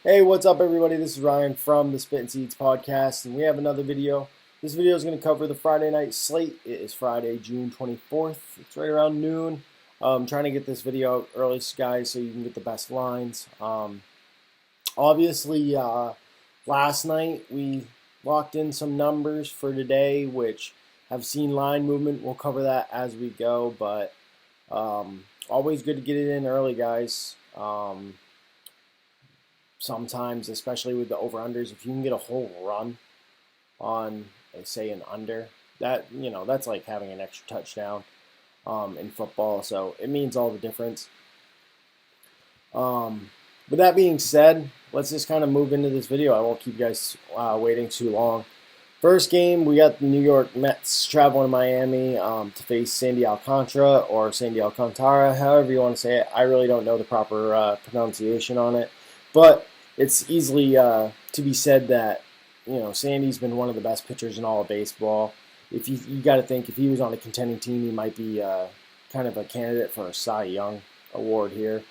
Hey, what's up, everybody? This is Ryan from the Spittin podcast, and we have another video. This video is going to cover the Friday night slate. It is Friday, June 24th. It's right around noon. I'm trying to get this video out early, guys, so you can get the best lines. Obviously, last night we locked in some numbers for today, which have seen line movement. We'll cover that as we go, but always good to get it in early, guys. Sometimes, especially with the over-unders, if you can get a whole run on, say, an under, that's like having an extra touchdown in football. So it means all the difference. With that being said, let's just kind of move into this video. I won't keep you guys waiting too long. First game, we got the New York Mets traveling to Miami to face Sandy Alcantara or Sandy Alcantara, however you want to say it. I really don't know the proper pronunciation on it. But it's easily to be said that, Sandy's been one of the best pitchers in all of baseball. If you got to think, if he was on a contending team, he might be kind of a candidate for a Cy Young award here.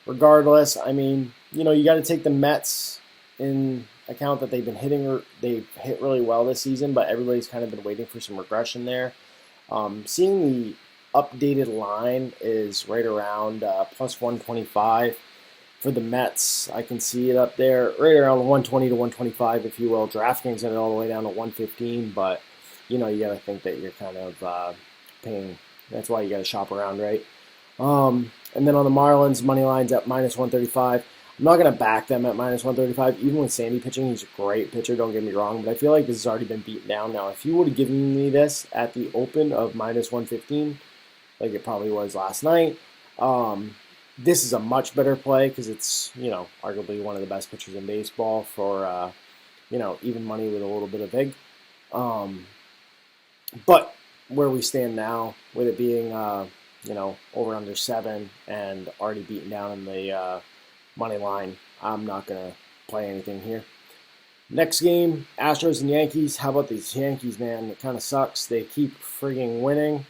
Regardless, I mean, you got to take the Mets in account that they've hit really well this season, but everybody's kind of been waiting for some regression there. Seeing the updated line is right around plus 125. For the Mets, I can see it up there, right around 120 to 125, if you will. DraftKings got it all the way down to 115, but, you got to think that you're kind of paying. That's why you got to shop around, right? And then on the Marlins, money line's at minus 135. I'm not going to back them at minus 135. Even with Sandy pitching, he's a great pitcher, don't get me wrong, but I feel like this has already been beaten down. Now, if you would have given me this at the open of minus 115, like it probably was last night, this is a much better play because it's, arguably one of the best pitchers in baseball for, even money with a little bit of vig. But where we stand now, with it being, over under 7 and already beaten down in the money line, I'm not going to play anything here. Next game, Astros and Yankees. How about these Yankees, man? It kind of sucks. They keep frigging winning.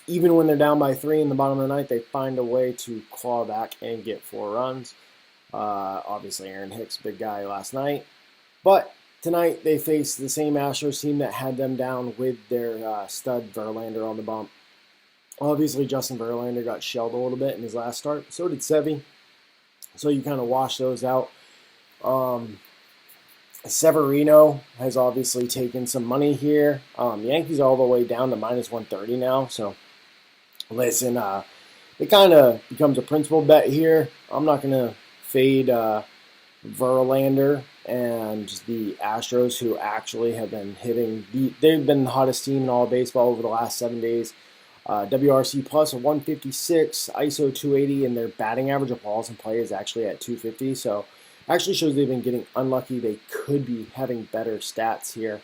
Even when they're down by 3 in the bottom of the ninth, they find a way to claw back and get 4 runs. Obviously, Aaron Hicks, big guy last night. But tonight, they face the same Astros team that had them down with their stud Verlander on the bump. Obviously, Justin Verlander got shelled a little bit in his last start. So did Sevy. So you kind of wash those out. Severino has obviously taken some money here. The Yankees are all the way down to minus 130 now. So, listen, it kind of becomes a principal bet here. I'm not going to fade Verlander and the Astros, who actually have been hitting. They've been the hottest team in all of baseball over the last 7 days. WRC plus a 156, ISO 280, and their batting average of balls in play is actually at 250. So, actually shows they've been getting unlucky. They could be having better stats here,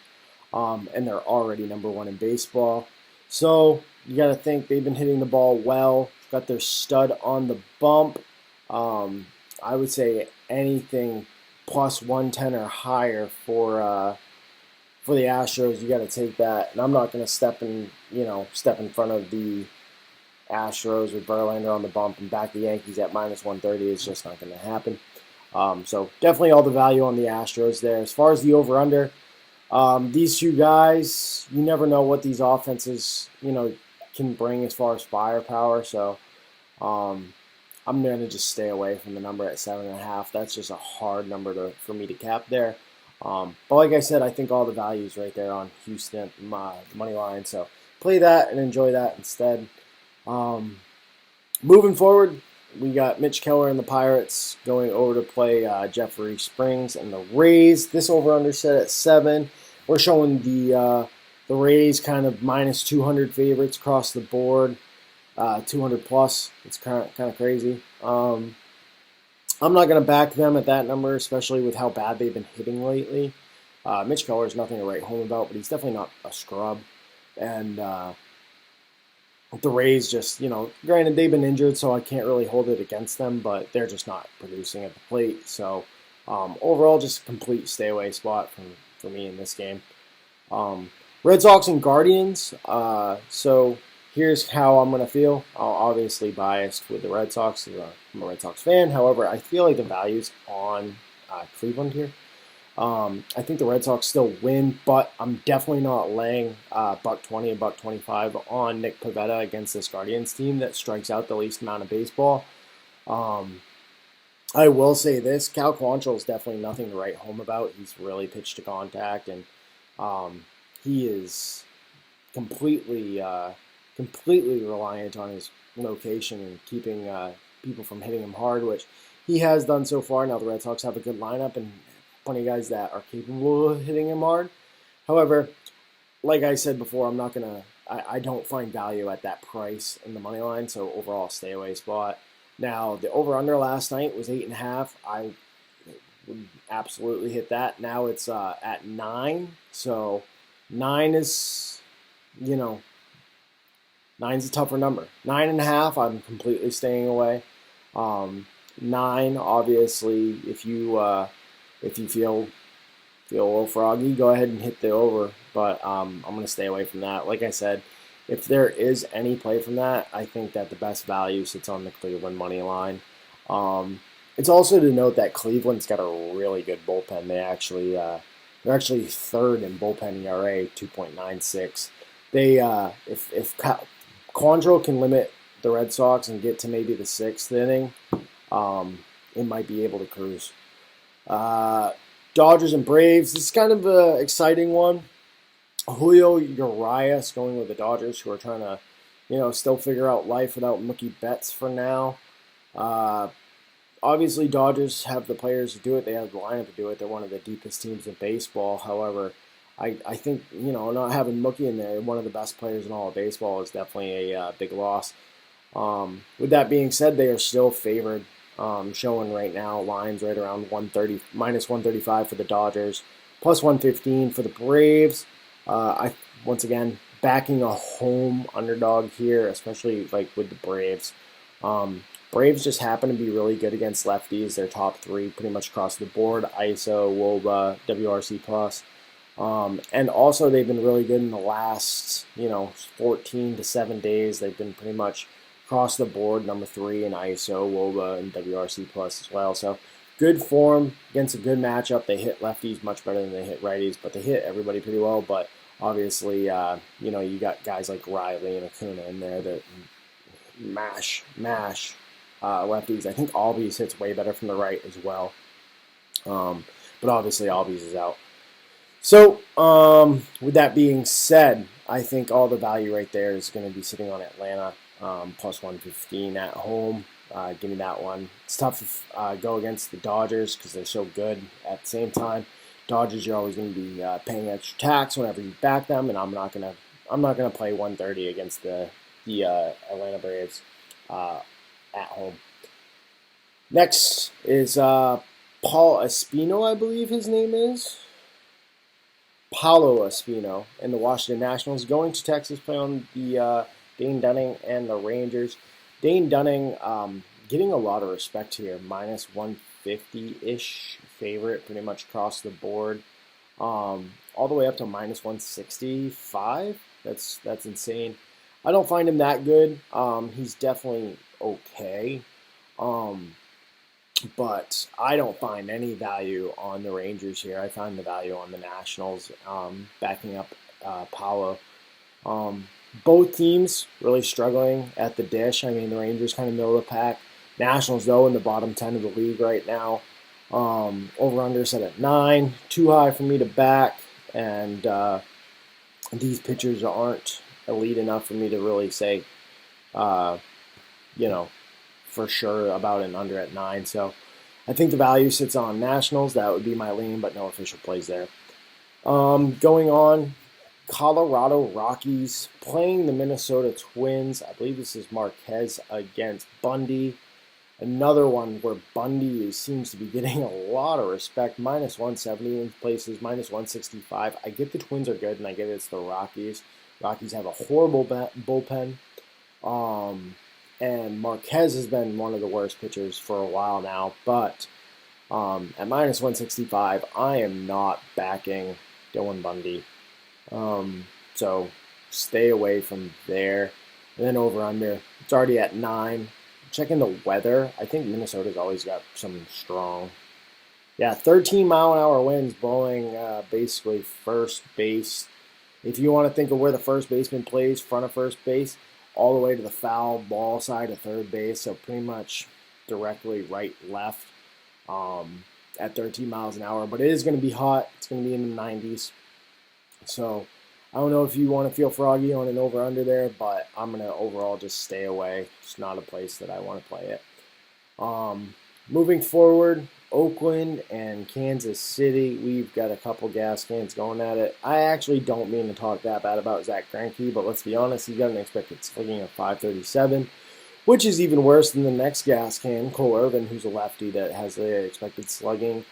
and they're already number 1 in baseball. So you got to think they've been hitting the ball well. Got their stud on the bump. I would say anything plus 110 or higher for the Astros. You got to take that, and I'm not going to step in front of the Astros with Verlander on the bump and back the Yankees at minus 130. It's just not going to happen. So definitely all the value on the Astros there. As far as the over-under, these two guys, you never know what these offenses, can bring as far as firepower. So I'm going to just stay away from the number at 7.5. That's just a hard number for me to cap there. But like I said, I think all the value is right there on Houston, money line. So play that and enjoy that instead. Moving forward, we got Mitch Keller and the Pirates going over to play Jeffrey Springs and the Rays. This over-under set at 7. We're showing the Rays kind of minus 200 favorites across the board, 200 plus. It's kind of crazy. I'm not going to back them at that number, especially with how bad they've been hitting lately. Mitch Keller is nothing to write home about, but he's definitely not a scrub. And the Rays just, granted they've been injured, so I can't really hold it against them, but they're just not producing at the plate. So overall, just a complete stay away spot for me in this game. Red Sox and Guardians. So here's how I'm going to feel. I'm obviously biased with the Red Sox. I'm a Red Sox fan. However, I feel like the value's on Cleveland here. I think the Red Sox still win, but I'm definitely not laying $1.20 and $1.25 on Nick Pivetta against this Guardians team that strikes out the least amount of baseball. I will say this: Cal Quantrill is definitely nothing to write home about. He's really pitched to contact, and he is completely completely reliant on his location and keeping people from hitting him hard, which he has done so far. Now the Red Sox have a good lineup and plenty of guys that are capable of hitting him hard. However, like I said before, I'm not gonna. I don't find value at that price in the money line, so overall stay away spot. Now the over under last night was 8.5. I would absolutely hit that. Now it's at 9, so 9 is, you know, 9's a tougher number. 9.5, I'm completely staying away. 9, obviously, if you feel a little froggy, go ahead and hit the over. But I'm going to stay away from that. Like I said, if there is any play from that, I think that the best value sits on the Cleveland money line. It's also to note that Cleveland's got a really good bullpen. They're actually third in bullpen ERA, 2.96. They if Quantrill can limit the Red Sox and get to maybe the 6th inning, it might be able to cruise. Dodgers and Braves. This is kind of an exciting one. Julio Urias going with the Dodgers, who are trying to, still figure out life without Mookie Betts for now. Obviously, Dodgers have the players to do it. They have the lineup to do it. They're one of the deepest teams in baseball. However, I think, not having Mookie in there, one of the best players in all of baseball, is definitely a big loss. With that being said, they are still favored, showing right now lines right around 130, minus 135 for the Dodgers, plus 115 for the Braves. Once again, backing a home underdog here, especially like with the Braves. Braves just happen to be really good against lefties. They're top 3 pretty much across the board: ISO, WOBA, WRC plus. And also they've been really good in the last, 14 to 7 days. They've been pretty much across the board, number 3 in ISO, WOBA, and WRC plus as well. So good form against a good matchup. They hit lefties much better than they hit righties, but they hit everybody pretty well. But obviously, you got guys like Riley and Acuna in there that mash lefties. I think Albies hits way better from the right as well. But obviously, Albies is out. So, with that being said, I think all the value right there is going to be sitting on Atlanta, plus 115 at home. Give me that one. It's tough to go against the Dodgers because they're so good. At the same time, Dodgers, you're always going to be paying extra tax whenever you back them, and I'm not gonna play 130 against the Atlanta Braves at home. Next is Paul Espino, I believe his name is. Paolo Espino and the Washington Nationals going to Texas, play on the Dane Dunning and the Rangers. Dane Dunning getting a lot of respect here, minus 150-ish favorite pretty much across the board, all the way up to minus 165. That's insane. I don't find him that good. He's definitely okay. But I don't find any value on the Rangers here. I find the value on the Nationals, backing up Paolo. Both teams really struggling at the dish. I mean, the Rangers kind of middle of the pack. Nationals, though, in the bottom 10 of the league right now. Over-under set at 9. Too high for me to back. And these pitchers aren't elite enough for me to really say, for sure about an under at 9. So I think the value sits on Nationals. That would be my lean, but no official plays there. Going on, Colorado Rockies playing the Minnesota Twins. I believe this is Marquez against Bundy. Another one where Bundy seems to be getting a lot of respect. Minus 170 in places, minus 165. I get the Twins are good, and I get it's the Rockies. Rockies have a horrible bullpen. And Marquez has been one of the worst pitchers for a while now. But at minus 165, I am not backing Dylan Bundy. So stay away from there. And then over under, it's already at 9. Checking the weather, I think Minnesota's always got some strong. Yeah, 13-mile-an-hour winds blowing basically first base. If you want to think of where the first baseman plays, front of first base, all the way to the foul ball side of third base, so pretty much directly right, left at 13 miles an hour. But it is going to be hot. It's going to be in the 90s. So I don't know if you want to feel froggy on an over-under there, but I'm going to overall just stay away. It's not a place that I want to play it. Moving forward, Oakland and Kansas City, we've got a couple gas cans going at it. I actually don't mean to talk that bad about Zach Greinke, but let's be honest, he's got an expected slugging of 537, which is even worse than the next gas can, Cole Irvin, who's a lefty that has the expected slugging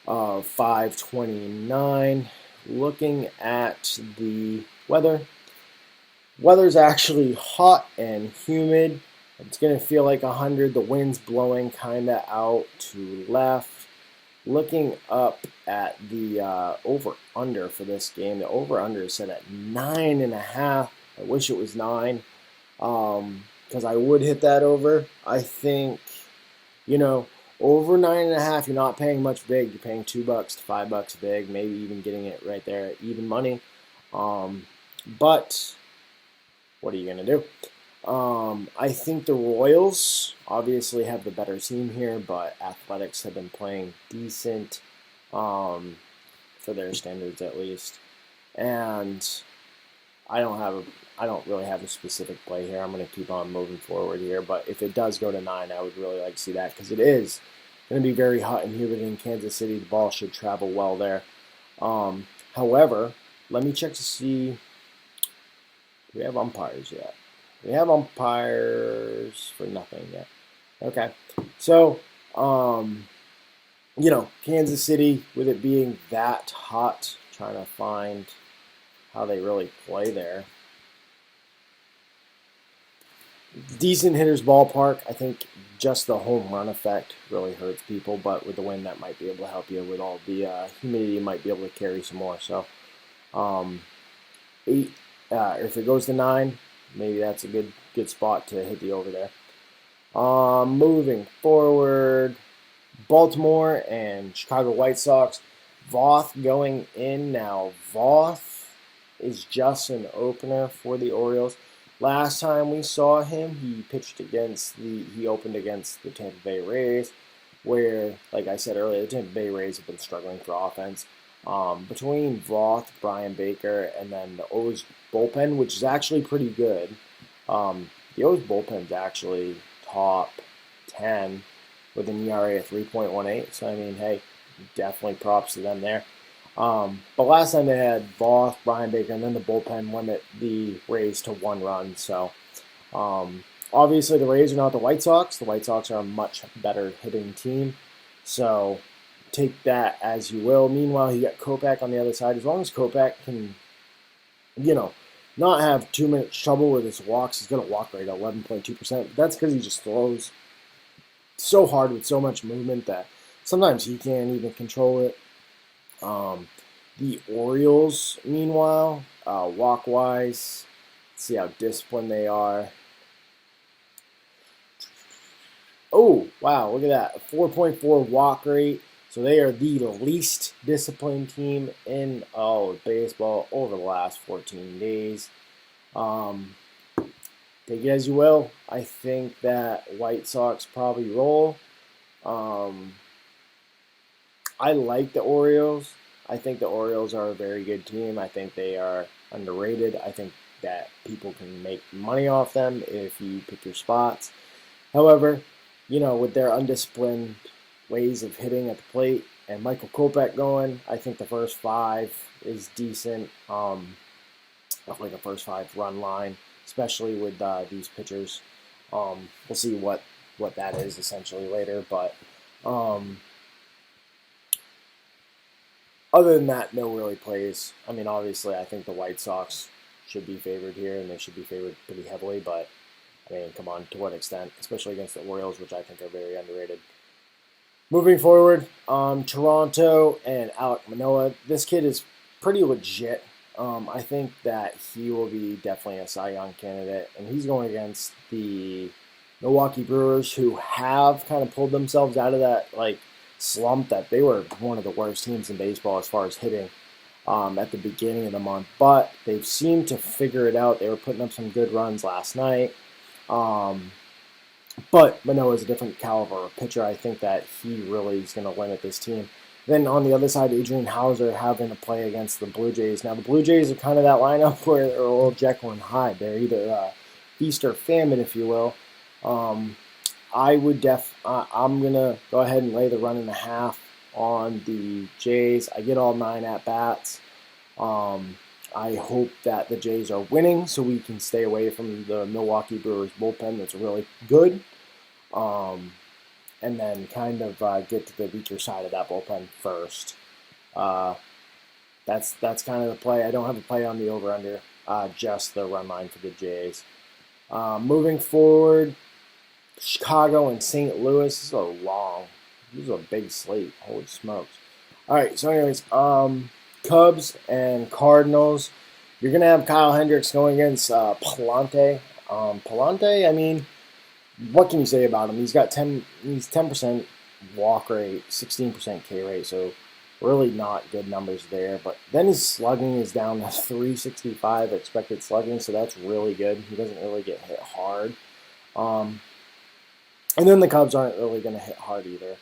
of 529. Looking at the weather's actually hot and humid. It's going to feel like 100. The wind's blowing kind of out to left. Looking up at the over-under for this game, the over-under is set at 9.5. I wish it was 9 because I would hit that over. I think, over 9.5, you're not paying much big. You're paying $2 to $5 big, maybe even getting it right there at even money. But what are you going to do? I think the Royals obviously have the better team here, but Athletics have been playing decent for their standards at least. And I don't really have a specific play here. I'm going to keep on moving forward here, but if it does go to 9, I would really like to see that because it is going to be very hot and humid in Kansas City. The ball should travel well there. However, let me check to see. Do we have umpires yet? We have umpires for nothing yet. Okay. So, Kansas City, with it being that hot, trying to find how they really play there. Decent hitters ballpark. I think just the home run effect really hurts people, but with the wind, that might be able to help you. With all the humidity, you might be able to carry some more. So, 8. If it goes to 9, maybe that's a good spot to hit the over there. Moving forward, Baltimore and Chicago White Sox. Voth going in now. Voth is just an opener for the Orioles. Last time we saw him, he opened against the Tampa Bay Rays, where, like I said earlier, the Tampa Bay Rays have been struggling for offense. Between Voth, Brian Baker, and then the O's bullpen, which is actually pretty good. The O's bullpen's actually top 10 with an ERA of 3.18. So, hey, definitely props to them there. But last time they had Voth, Brian Baker, and then the bullpen limit the Rays to 1 run. So, obviously the Rays are not the White Sox. The White Sox are a much better hitting team. So, take that as you will. Meanwhile, you got Kopech on the other side. As long as Kopech can, not have too much trouble with his walks, he's going to walk rate at 11.2%. That's because he just throws so hard with so much movement that sometimes he can't even control it. The Orioles, meanwhile, walk-wise, see how disciplined they are. Oh, wow, look at that. 4.4 walk rate. So they are the least disciplined team in baseball over the last 14 days. Take it as you will. I think that White Sox probably roll. I like the Orioles. I think the Orioles are a very good team. I think they are underrated. I think that people can make money off them if you pick your spots. However, with their undisciplined ways of hitting at the plate and Michael Kopech going, I think the first 5 is decent. Like a first 5 run line, especially with these pitchers. We'll see what that is essentially later, but other than that, no really plays. Obviously, I think the White Sox should be favored here, and they should be favored pretty heavily, but come on, to what extent? Especially against the Orioles, which I think are very underrated. Moving forward, Toronto and Alek Manoah. This kid is pretty legit. I think that he will be definitely a Cy Young candidate, and he's going against the Milwaukee Brewers, who have kind of pulled themselves out of that slump that they were one of the worst teams in baseball as far as hitting at the beginning of the month. But they've seemed to figure it out. They were putting up some good runs last night. But Manoah is a different caliber of pitcher. I think that he really is going to limit this team. Then on the other side, Adrian Hauser having to play against the Blue Jays. Now, the Blue Jays are kind of that lineup where they're a little Jekyll and Hyde. They're either feast or famine, if you will. I'm going to go ahead and lay the 1.5 on the Jays. I get all 9 at-bats. I hope that the Jays are winning so we can stay away from the Milwaukee Brewers bullpen that's really good. And then kind of get to the weaker side of that bullpen first. That's kind of the play. I don't have a play on the over-under, just the run line for the Jays. Moving forward, Chicago and St. Louis. This is a big slate. Holy smokes. All right, so anyways, Cubs and Cardinals. You're going to have Kyle Hendricks going against Palante. Palante, I mean, what can you say about him? He's 10% walk rate, 16% K rate, so really not good numbers there. But then his slugging is down to 365 expected slugging, so that's really good. He doesn't really get hit hard. And then the Cubs aren't really going to hit hard either.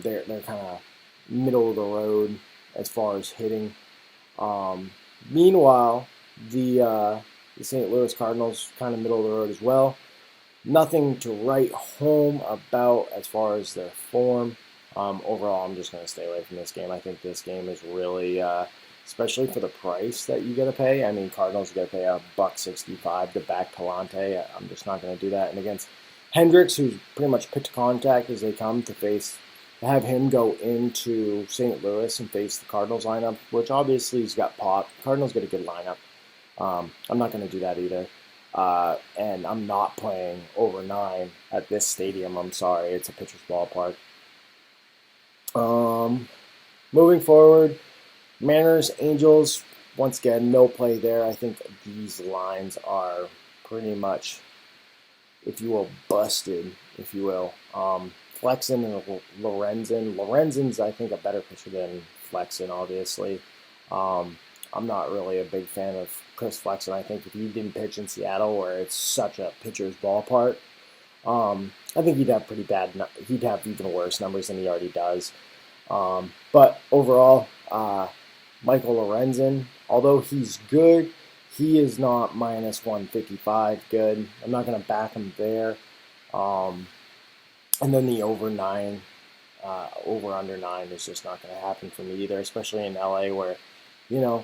They're kind of middle of the road as far as hitting. Meanwhile, the St. Louis Cardinals kind of middle of the road as well. Nothing to write home about as far as their form. Overall, I'm just going to stay away from this game. I think this game is really, especially for the price that you got to pay. I mean, Cardinals got to pay $1.65 to back Palante. I'm just not going to do that. And against Hendricks, who's pretty much put to contact as they come to have him go into St. Louis and face the Cardinals lineup, which obviously he's got pop. Cardinals get a good lineup. I'm not going to do that either. And I'm not playing over 9 at this stadium. I'm sorry. It's a pitcher's ballpark. Moving forward, Mariners, Angels, once again, no play there. I think these lines are pretty much, if you will, busted, if you will. Flexen and Lorenzen. Lorenzen's, I think, a better pitcher than Flexen, obviously. I'm not really a big fan of Chris Flexen. I think if he didn't pitch in Seattle, where it's such a pitcher's ballpark, I think he'd have he'd have even worse numbers than he already does. But overall, Michael Lorenzen, although he's good, he is not minus 155 good. I'm not going to back him there. And then the over under 9 is just not going to happen for me either, especially in LA where,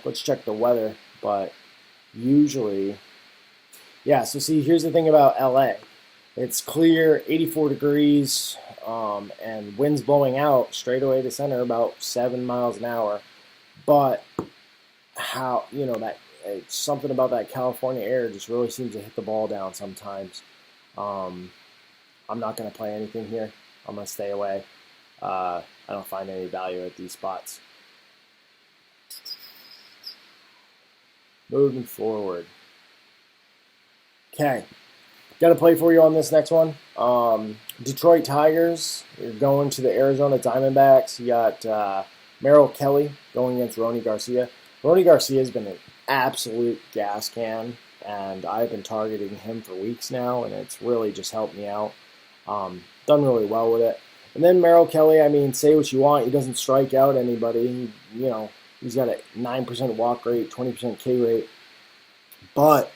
let's check the weather. But usually, so see, here's the thing about LA. It's clear, 84 degrees, and winds blowing out straight away to center about 7 miles an hour. But it's something about that California air just really seems to hit the ball down sometimes. I'm not going to play anything here. I'm going to stay away. I don't find any value at these spots. Moving forward. Okay. Got to play for you on this next one. Detroit Tigers. You're going to the Arizona Diamondbacks. You got Merrill Kelly going against Ronny Garcia. Ronny Garcia has been an absolute gas can, and I've been targeting him for weeks now, and it's really just helped me out. Done really well with it. And then Merrill Kelly, I mean, say what you want. He doesn't strike out anybody. He's got a 9% walk rate, 20% K rate. But,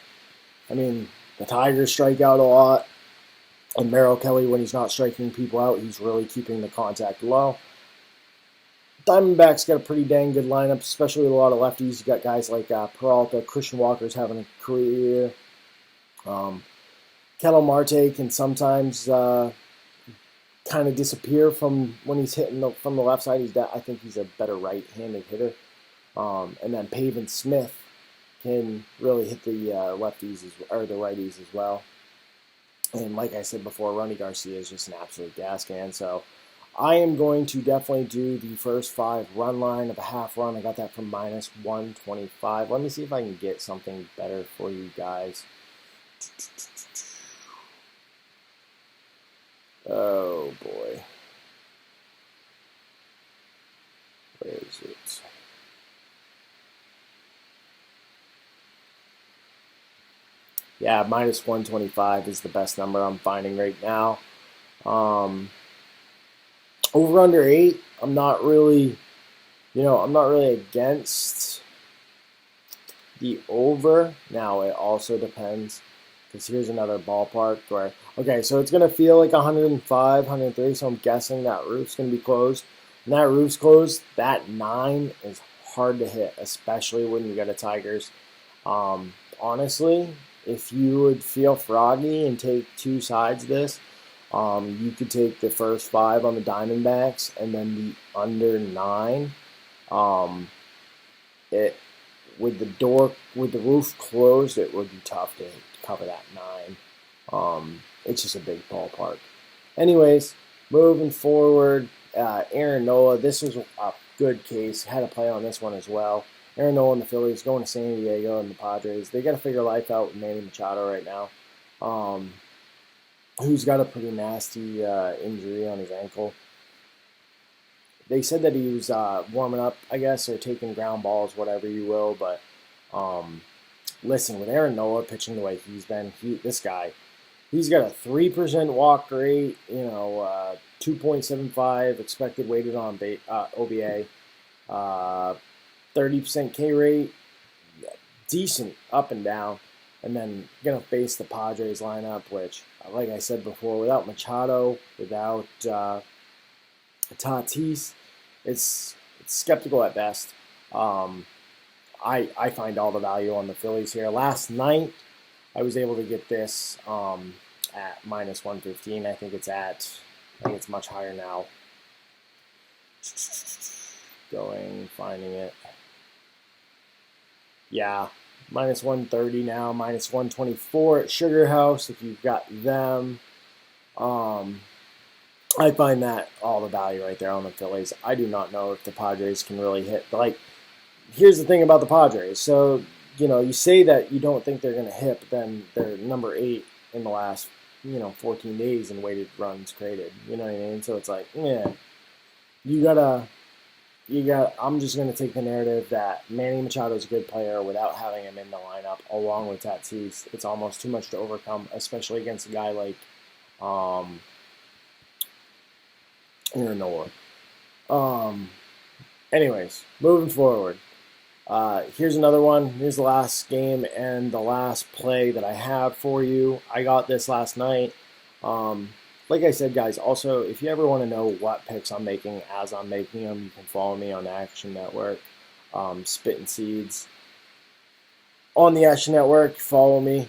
I mean, the Tigers strike out a lot. And Merrill Kelly, when he's not striking people out, he's really keeping the contact low. Diamondbacks got a pretty dang good lineup, especially with a lot of lefties. You got guys like Peralta, Christian Walker's having a career. Keller Marte can sometimes kind of disappear from when he's hitting from the left side. I think he's a better right-handed hitter. And then Pavin Smith can really hit the lefties or the righties as well. And like I said before, Ronny Garcia is just an absolute gas can. So I am going to definitely do the first 5 run line of a half run. I got that from minus 125. Let me see if I can get something better for you guys. Oh boy. Where is it? Yeah, minus 125 is the best number I'm finding right now. Over under 8, I'm not really against the over. Now it also depends, because here's another ballpark where, okay, so it's going to feel like 105, 103, so I'm guessing that roof's going to be closed. And that roof's closed, that 9 is hard to hit, especially when you got a Tigers. Honestly, if you would feel froggy and take 2 sides of this, you could take the first 5 on the Diamondbacks and then the under 9. It with the roof closed, it would be tough to cover that 9. It's just a big ballpark. Anyways, moving forward, Aaron Nola. This was a good case. Had a play on this one as well. Aaron Nola and the Phillies going to San Diego and the Padres. They got to figure life out with Manny Machado right now, who's got a pretty nasty injury on his ankle. They said that he was warming up, I guess, or taking ground balls, whatever you will. But listen, with Aaron Nola pitching the way he's been, he's got a 3% walk rate, 2.75 expected weighted on OBA, 30% K rate, decent up and down. And then going to face the Padres lineup, which, like I said before, without Machado, without Tatis, it's skeptical at best. I find all the value on the Phillies here. Last night, I was able to get this at minus 115. I think it's much higher now. Finding it. Yeah, minus 130 now, minus 124 at Sugar House if you've got them. I find that all the value right there on the Phillies. I do not know if the Padres can really hit. Like, here's the thing about the Padres. So, you say that you don't think they're going to hit, but then they're number 8 in the last, 14 days in weighted runs created. You know what I mean? So it's like, I'm just going to take the narrative that Manny Machado is a good player without having him in the lineup along with Tatis. It's almost too much to overcome, especially against a guy like Aaron Nola. Anyways, moving forward. Here's another one. Here's the last game and the last play that I have for you. I got this last night. Like I said, guys, also, if you ever want to know what picks I'm making as I'm making them, you can follow me on the Action Network, Spittin Seeds. On the Action Network, follow me.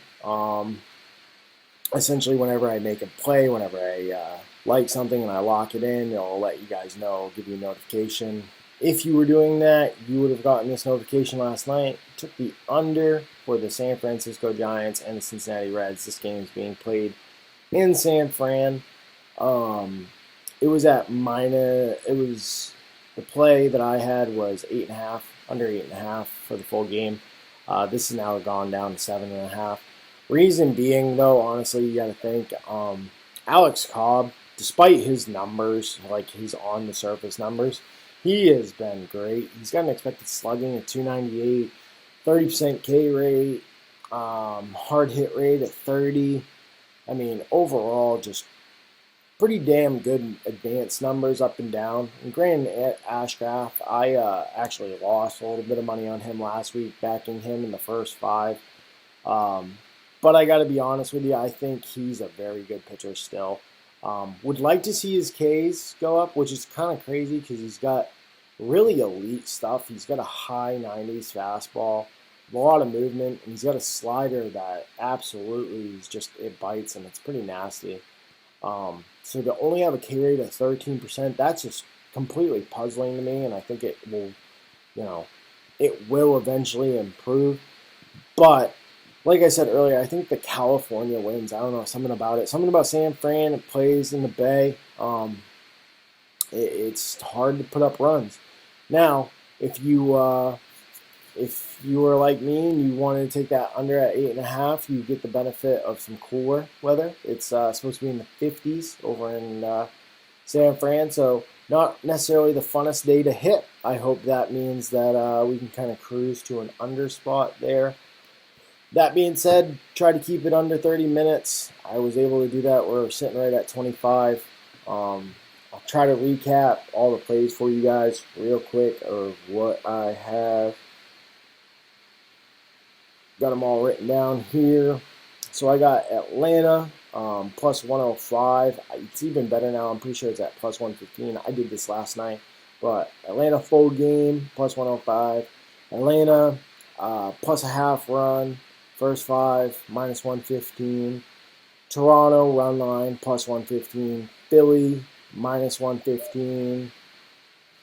Essentially, whenever I make a play, whenever I like something and I lock it in, it'll let you guys know, give you a notification. If you were doing that, you would have gotten this notification last night. Took the under for the San Francisco Giants and the Cincinnati Reds. This game is being played in San Fran. It was the play that I had was 8.5, under 8.5 for the full game. This has now gone down to 7.5. Reason being, though, honestly, you got to think Alex Cobb, despite his numbers, like his on the surface numbers, he has been great. He's got an expected slugging at 298, 30% K rate, hard hit rate at 30. I mean, overall, just pretty damn good advanced numbers up and down. And Grant Ashcraft, I actually lost a little bit of money on him last week, backing him in the first 5. But I got to be honest with you, I think he's a very good pitcher still. Would like to see his Ks go up, which is kind of crazy because he's got really elite stuff. He's got a high 90s fastball, a lot of movement, and he's got a slider that absolutely is just, it bites and it's pretty nasty. So to only have a K rate of 13%, that's just completely puzzling to me, and I think it will eventually improve. But like I said earlier, I think the California wins. I don't know, something about it. Something about San Fran. It plays in the Bay. it's hard to put up runs. Now, if you were like me and you wanted to take that under at 8.5, you get the benefit of some cooler weather. It's supposed to be in the 50s over in San Fran, so not necessarily the funnest day to hit. I hope that means that we can kind of cruise to an under spot there. That being said, try to keep it under 30 minutes. I was able to do that. We're sitting right at 25. I'll try to recap all the plays for you guys real quick of what I have. Got them all written down here. So I got Atlanta plus 105. It's even better now. I'm pretty sure it's at plus 115. I did this last night. But Atlanta full game plus 105. Atlanta plus a half run. First 5 minus 115. Toronto run line plus 115. Philly minus 115.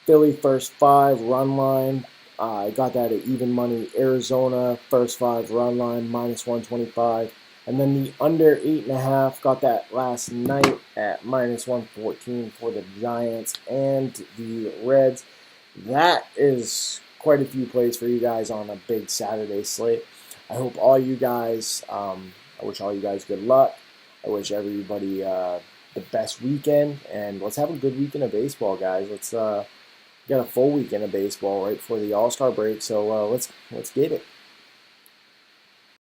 Philly first 5 run line. I got that at even money. Arizona first 5 run line minus 125. And then the under 8.5 got that last night at minus 114 for the Giants and the Reds. That is quite a few plays for you guys on a big Saturday slate. I hope all you guys, I wish all you guys good luck. I wish everybody the best weekend. And let's have a good weekend of baseball, guys. Let's got a full weekend of baseball right before the All-Star break. So let's get it.